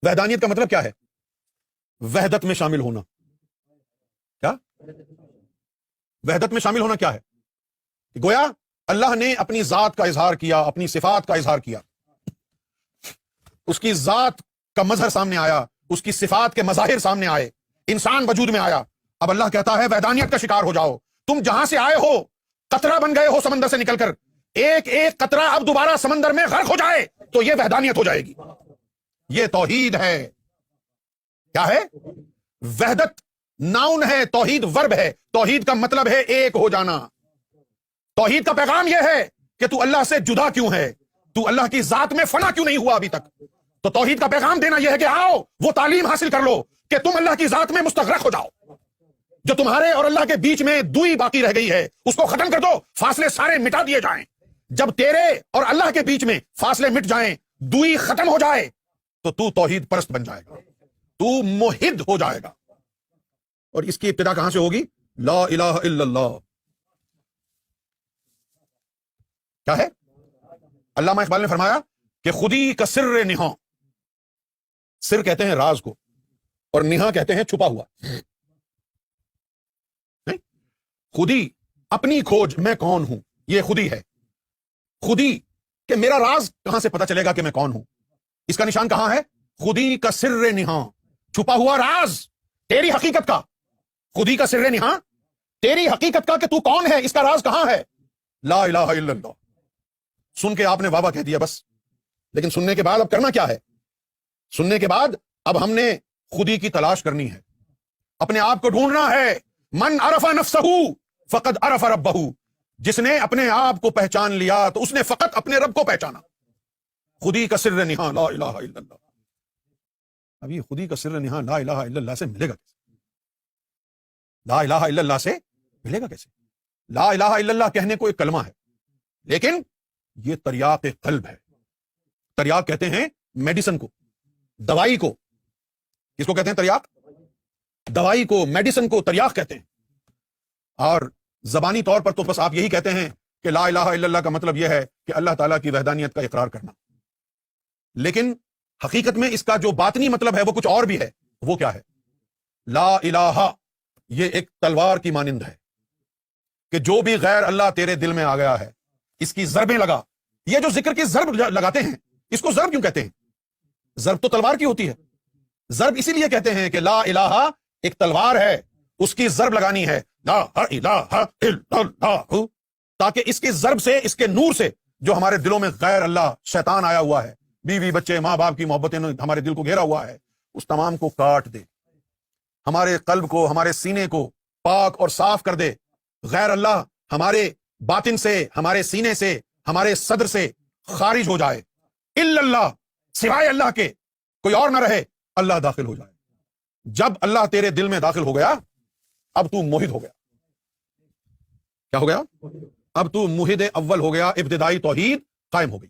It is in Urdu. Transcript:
وحدانیت کا مطلب کیا ہے؟ وحدت میں شامل ہونا. کیا وحدت میں شامل ہونا کیا ہے؟ گویا اللہ نے اپنی ذات کا اظہار کیا، اپنی صفات کا اظہار کیا، اس کی ذات کا مظہر سامنے آیا، اس کی صفات کے مظاہر سامنے آئے، انسان وجود میں آیا. اب اللہ کہتا ہے وحدانیت کا شکار ہو جاؤ. تم جہاں سے آئے ہو قطرہ بن گئے ہو سمندر سے نکل کر، ایک ایک قطرہ اب دوبارہ سمندر میں غرق ہو جائے تو یہ وحدانیت ہو جائے گی. یہ توحید ہے. کیا ہے؟ وحدت ناؤن ہے، توحید ورب ہے. توحید کا مطلب ہے ایک ہو جانا. توحید کا پیغام یہ ہے کہ تو اللہ سے جدا کیوں ہے، تو اللہ کی ذات میں فنا کیوں نہیں ہوا ابھی تک. تو توحید کا پیغام دینا یہ ہے کہ آؤ وہ تعلیم حاصل کر لو کہ تم اللہ کی ذات میں مستغرق ہو جاؤ. جو تمہارے اور اللہ کے بیچ میں دوئی باقی رہ گئی ہے اس کو ختم کر دو، فاصلے سارے مٹا دیے جائیں. جب تیرے اور اللہ کے بیچ میں فاصلے مٹ جائیں، دوئی ختم ہو جائے تو توحید پرست بن جائے گا، تو موحد ہو جائے گا. اور اس کی ابتدا کہاں سے ہوگی؟ لا الہ الا اللہ. کیا ہے؟ علامہ اقبال نے فرمایا کہ خودی کا سر نہاں، سر کہتے ہیں راز کو اور نہاں کہتے ہیں چھپا ہوا. خودی اپنی کھوج، میں کون ہوں، یہ خودی ہے. خودی کہ میرا راز کہاں سے پتا چلے گا کہ میں کون ہوں، اس کا نشان کہاں ہے؟ خودی کا سر نہاں، چھپا ہوا راز تیری حقیقت کا. خودی کا سر نہاں، تیری حقیقت کا کہ تو کون ہے، اس کا راز کہاں ہے؟ لا الہ الا اللہ. سن کے آپ نے واہ واہ کہہ دیا بس، لیکن سننے کے بعد اب کرنا کیا ہے؟ سننے کے بعد اب ہم نے خودی کی تلاش کرنی ہے، اپنے آپ کو ڈھونڈنا ہے. من عرف نفسہ فقد عرف ربہ، جس نے اپنے آپ کو پہچان لیا تو اس نے فقط اپنے رب کو پہچانا. خودی کا سر نہاں لا الہ الا اللہ. اب یہ خودی کا سر نہاں لا الہ الا اللہ سے ملے گا کیسے؟ لا الہ الا اللہ سے ملے گا کیسے؟ لا الہ الا اللہ کہنے کو ایک کلمہ ہے، لیکن یہ تریاق قلب ہے. تریاق کہتے ہیں میڈیسن کو، دوائی کو. کس کو کہتے ہیں تریاق؟ دوائی کو، میڈیسن کو تریاق کہتے ہیں. اور زبانی طور پر تو بس آپ یہی کہتے ہیں کہ لا الہ الا اللہ کا مطلب یہ ہے کہ اللہ تعالیٰ کی وحدانیت کا اقرار کرنا، لیکن حقیقت میں اس کا جو باطنی مطلب ہے وہ کچھ اور بھی ہے. وہ کیا ہے؟ لا الہ یہ ایک تلوار کی مانند ہے کہ جو بھی غیر اللہ تیرے دل میں آ گیا ہے اس کی ضربیں لگا. یہ جو ذکر کی ضرب لگاتے ہیں اس کو ضرب کیوں کہتے ہیں؟ ضرب تو تلوار کی ہوتی ہے. ضرب اسی لیے کہتے ہیں کہ لا الہ ایک تلوار ہے، اس کی ضرب لگانی ہے، لا الہ الا اللہ، تاکہ اس کی ضرب سے، اس کے نور سے جو ہمارے دلوں میں غیر اللہ شیطان آیا ہوا ہے، بیوی بچے ماں باپ کی محبتیں ہمارے دل کو گھیرا ہوا ہے، اس تمام کو کاٹ دے، ہمارے قلب کو، ہمارے سینے کو پاک اور صاف کر دے. غیر اللہ ہمارے باطن سے، ہمارے سینے سے، ہمارے صدر سے خارج ہو جائے. الا اللہ، سوائے اللہ کے کوئی اور نہ رہے، اللہ داخل ہو جائے. جب اللہ تیرے دل میں داخل ہو گیا اب تو موحد ہو گیا. کیا ہو گیا؟ اب تو موحد اول ہو گیا، ابتدائی توحید قائم ہو گئی.